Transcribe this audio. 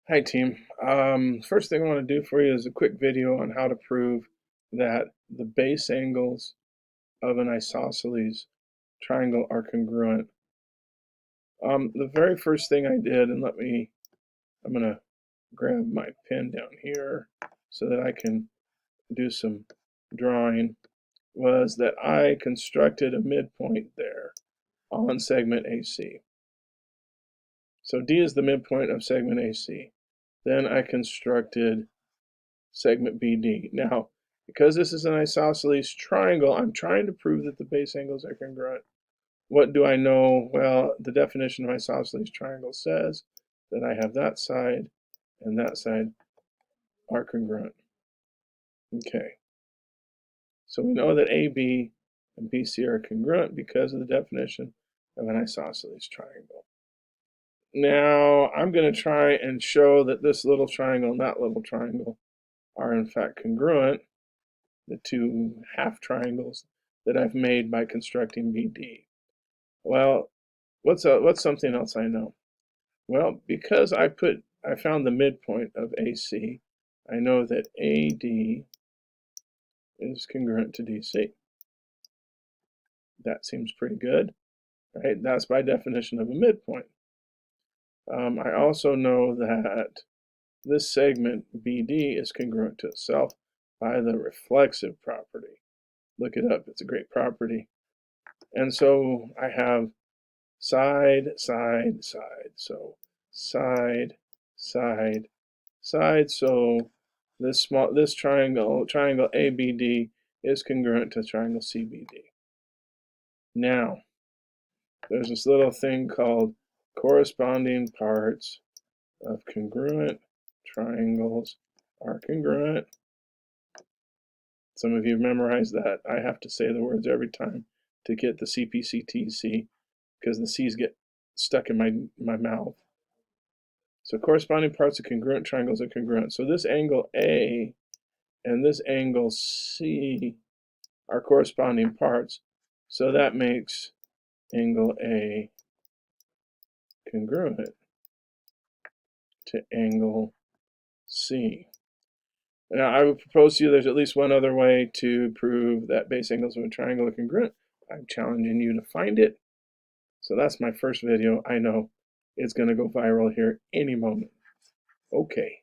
Hi team. First thing I want to do for you is a quick video on how to prove that the base angles of an isosceles triangle are congruent. The very first thing I did, and I'm going to grab my pen down here so that I can do some drawing, was that I constructed a midpoint there on segment AC. So D is the midpoint of segment AC. Then I constructed segment BD. Now, because this is an isosceles triangle, I'm trying to prove that the base angles are congruent. What do I know? Well, the definition of isosceles triangle says that I have that side and that side are congruent. Okay, so we know that AB and BC are congruent because of the definition of an isosceles triangle. Now, I'm going to try and show that this little triangle and that little triangle are in fact congruent, the two half triangles that I've made by constructing BD. Well, what's something else I know? Well, because I found the midpoint of AC, I know that AD is congruent to DC. That seems pretty good, right? That's by definition of a midpoint. I also know that this segment BD is congruent to itself by the reflexive property. Look it up, it's a great property. And so I have side, side, side. So side, side, side. So this triangle ABD is congruent to triangle CBD. Now, there's this little thing called corresponding parts of congruent triangles are congruent. Some of you have memorized that. I have to say the words every time to get the CPCTC because the C's get stuck in my mouth. So corresponding parts of congruent triangles are congruent. So this angle A and this angle C are corresponding parts. So that makes angle A congruent to angle C. Now, I would propose to you there's at least one other way to prove that base angles of a triangle are congruent. I'm challenging you to find it. So that's my first video. I know it's going to go viral here any moment. Okay.